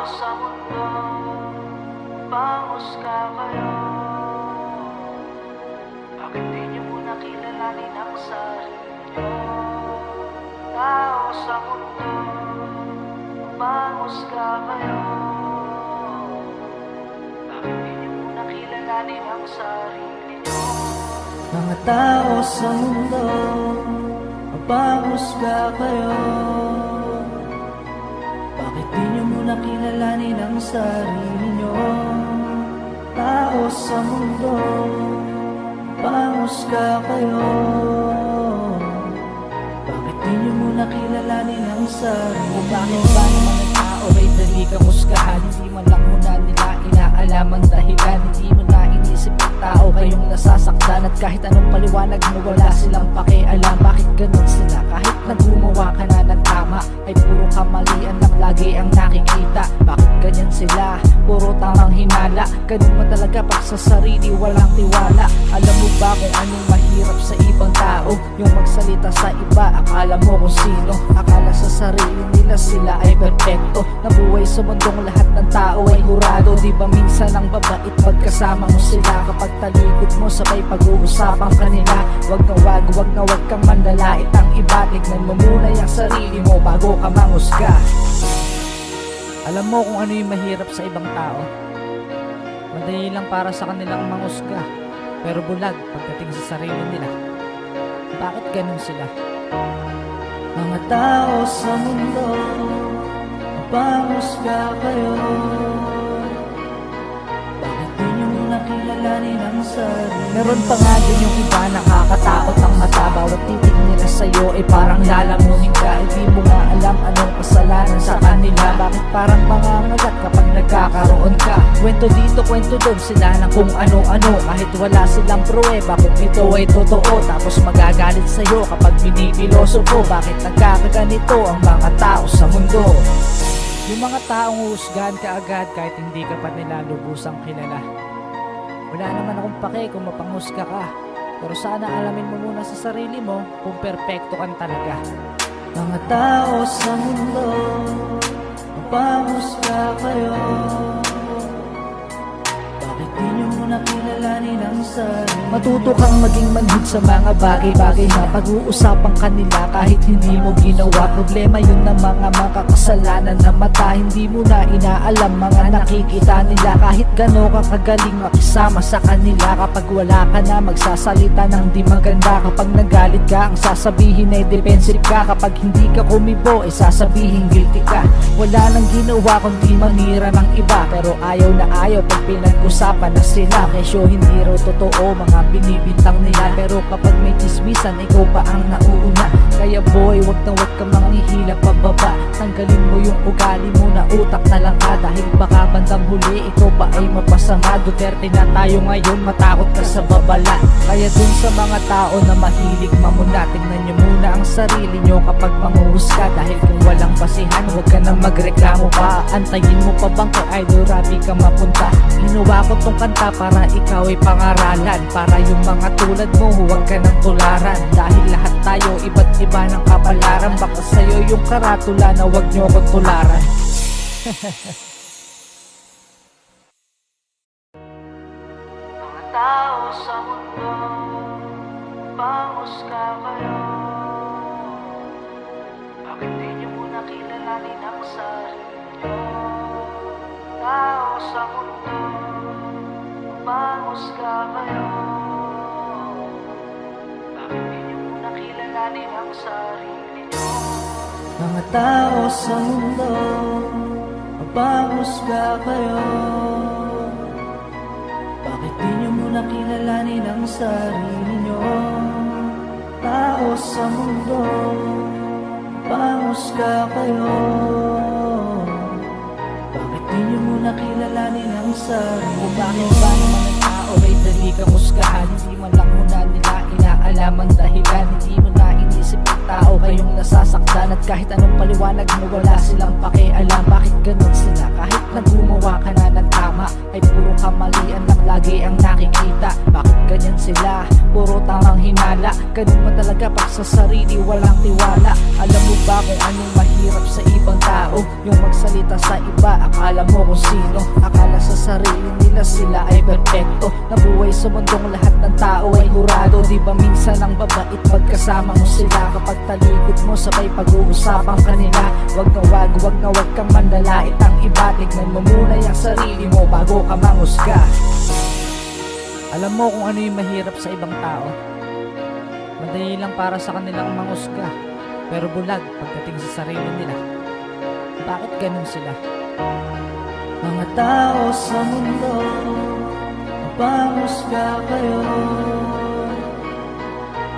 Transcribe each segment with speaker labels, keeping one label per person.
Speaker 1: sa mundo, pangusga kayo. Bakit di niyo muna kilalanin ang sarili niyo? Tao sa mundo, pangusga kayo. Bakit di niyo muna kilalanin ang sarili niyo? Mga tao sa mundo, pangusga kayo. Bakit di niyo muna kilalanin ang sarili niyo? Tao sa mundo, pangusga kayo. Bakit di niyo muna kilalanin ang sarili niyo?
Speaker 2: Bakit ba naman ang tao ay dali kang husgahan? Hindi man lang muna nila inaalam ang dahilan. Hindi mo na inisip ang tao kayong nasasaktan. At kahit anong paliwanag mo wala silang pakialam. Bakit ganun sila? Kahit na gumawa ka na ng tama ay puro kamalian lang lagi ang nakikita. Bakit ganyan sila? Puro tamang hinala. Ganun mo talaga pag sa sarili walang tiwala. Alam mo ba kung anong mahirap sa ibang tao? Yung magsalita sa iba, akala mo kung sino. Akala sa sarili nila sila ay perfecto. Nabuhay sa mundong lahat ng tao ay hurado. Di ba minsan ang babait pagkasama mo sila? Kapag talikod mo sabay pag-uusapan kanila. Wag na wag kang mandalait ang iba. Tignan mo muna yung sarili mo bago ka manghusga. Alam mo kung ano yung mahirap sa ibang tao? Madali lang para sa kanilang manghusga, pero bulag pagdating sa sarili nila. Bakit ganun sila?
Speaker 1: Mga tao sa mundo, pangusga kayo. Bakit di niyo muna kilalanin ang sarili?
Speaker 2: Meron pa nga din yung iba nakakatakot ang mata. Bawat titig nila sa'yo ay parang lalamunin ka. Hindi mo nga alam anong kasalanan sa kanila. Bakit parang mga ngagat kapag nagkakaroon ka? Kwento dito, kwento doon sila ng kung ano-ano. Kahit wala silang pruweba kung ito ay totoo. Tapos magagalit sa'yo kapag binipiloso ko. Bakit nagkakaganito ang mga tao sa mundo? Yung mga taong husgahan ka agad kahit hindi ka pa nila lubusang kilala. Wala naman akong pake kung mapanghusga ka. Pero sana alamin mo muna sa sarili mo kung perpekto kang talaga.
Speaker 1: Mga tao sa mundo, pangusga kayo. Bakit di niyo muna kilalanin ang sarili?
Speaker 2: Matuto kang maging manhid sa mga bagay-bagay na pag-uusapan kanila kahit hindi mo ginawa. Problema yun ng mga makakasalanan na mata. Hindi mo na inaalam mga nakikita nila. Kahit gano'n ka kagaling makisama sa kanila. Kapag wala ka na magsasalita ng di maganda. Kapag nagalit ka ang sasabihin ay defensive ka. Kapag hindi ka kumibo ay sasabihin guilty ka. Wala nang ginawa kundi manira ng iba. Pero ayaw na ayaw pag pinag-usapan na sila. Kesyo hindi raw totoo mga binibintang nila. Pero kapag may chismisan ikaw pa ang nauuna. Kaya boy wag na wag ka manghihila pababa. Tanggalin mo yung ugali mo na utak na lang ka. Dahil baka bandang huli ikaw pa ay mapasama. Duterte na tayo ngayon, matakot ka sa babala. Kaya dun sa mga tao na mahilig mamuna, tingnan nyo muna ang sarili nyo kapag manghuhusga. Dahil kung walang basihan wag ka na magreklamo pa. Antayin mo pa bang kay Idol Rabi ka mapunta? Ginawa ko tong kanta para ikaw ay pangaralan. Para yung mga tulad mo huwag ka nang tularan. Dahil lahat tayo iba't iba ng kapalaran. Baka sa'yo yung karatula na wag nyo ko tularan.
Speaker 1: Mga tao sa mundo, pangusga kayo. Bakit di niyo muna kilalanin ang sarili niyo? Tao sa mundo, pangusga kayo. Bakit di niyo muna kilalanin ang sarili niyo? Mga tao sa mundo, pangusga kayo. Bakit di niyo muna kilalanin ang sarili niyo? Tao sa mundo, pangusga kayo. Bakit di niyo muna kilalanin ang sarili niyo?
Speaker 2: Bakit ba naman ang tao ay dali kang husgahan? Hindi man lang muna nila inaalam ang dahilan. Hindi mo na inisip ang tao kayong nasasaktan. At kahit anong paliwanag mo wala silang pakialam. Bakit ganun sila kahit na gumawa ka na ng tama ay puro kamalian lang lagi ang nakikita. Bakit ganyan sila? Puro tamang hinala. Ganun ba talaga pag sa sarili walang tiwala? Alam mo ba kung anong mahirap sa ibang tao? Yung magsalita sa iba, akala mo kung sino. Akala sa sarili nila sila ay perfecto. Nabuhay sa mundong lahat ng tao ay hurado. Di ba minsan ang babait pagkasama mo sila? Kapag talikod mo sabay pag-uusapan kanila. Wag na wag kang manlalait ang iba. Tignan mo muna yung sarili mo bago ka mangusga. Alam mo kung ano yung mahirap sa ibang tao? Madali lang para sa kanilang mangusga, pero bulag pagdating sa sarili nila. Bakit ganun sila? Mga tao sa mundo, mapangusga kayo.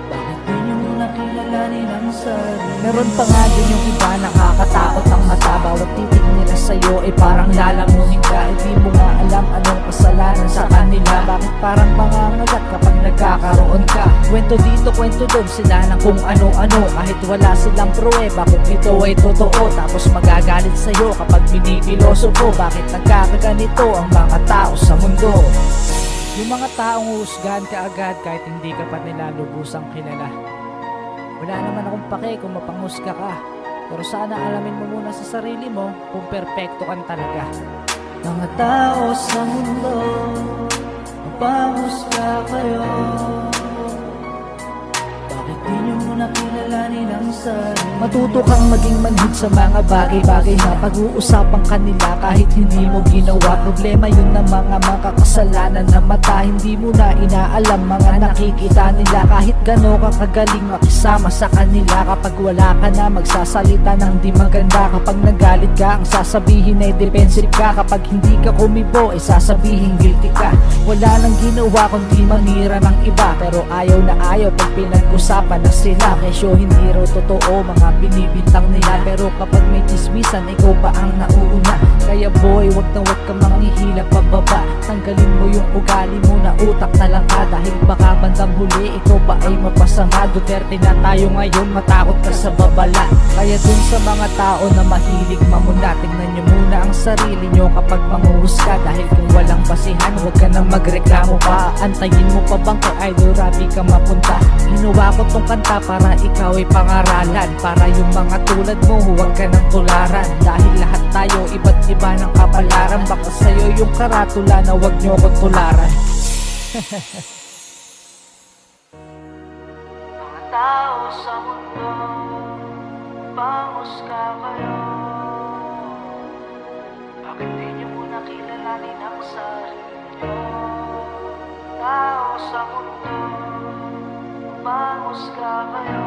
Speaker 2: Bakit di nyo nakilalanin ang sarili? Meron pa nga din yung iba nakakatakot ang mata. Bawat titig nila sa'yo ay parang lalamunin ka. Hindi mo nga alam anong kasalanan sa kanila. Bakit parang mangangagat kapag nagkakaroon ka? Kwento dito, kwento doon sila ng kung ano-ano. Kahit wala silang pruweba kung ito ay totoo. Tapos magagalit sa'yo kapag pinipilosopo. Bakit nagkakaganito ang mga tao sa mundo? Yung mga taong husgahan ka agad kahit hindi ka pa nila lubusang kilala. Wala naman akong pake kung mapanghusga ka, pero sana alamin mo muna sa sarili mo kung perpekto kan talaga. Mga tao sa mundo, mapanghusga kayo. Bakit di nyo muna kilalanin ang sarili? Matuto kang maging manhid sa mga bagay-bagay na pag-uusapan kanila kahit hindi mo ginawa. Problema yun ng mga makakasalanan na mata hindi mo na inaalam. Mga nakikita nila kahit gano'n ka kagaling makisama sa kanila. Kapag wala ka na magsasalita ng di maganda. Kapag nagalit ka ang sasabihin ay defensive ka. Kapag hindi ka kumibo ay sasabihin guilty ka. Wala nang ginawa kundi manira ng iba, pero ayaw na ayaw pag pinag-usapan na sila. Kesyo hindi raw totoo mga binibintang nila, pero kapag may chismisan ikaw pa ang nauuna. Kaya boy, wag na wag kang manghihila pababa. Tanggalin mo yung ugali mo na utak na lang ka. Dahil baka bandang huli ikaw pa ay mapasama. Duterte na tayo ngayon, matakot ka sa babala. Kaya dun sa mga tao na mahilig mamuna, tingnan nyo muna ang sarili nyo kapag manguhusga. Dahil kung walang basihan, wag ka na magreklamo pa. Antayin mo pa bang kay Idol Rabi ka mapunta? Ginawa ko tong kanta para ikaw ay pangaralan. Para yung mga tulad mo, huwag ka nang tularan. Dahil lahat tayo iba't iba ng kapalaran. Baka sa'yo yung karatula na wag nyo kong tularan.
Speaker 1: Mga tao sa mundo, panghusga kayo. Bakit di nyo muna kilalanin ang sarili nyo? Tao sa mundo, panghusga kayo.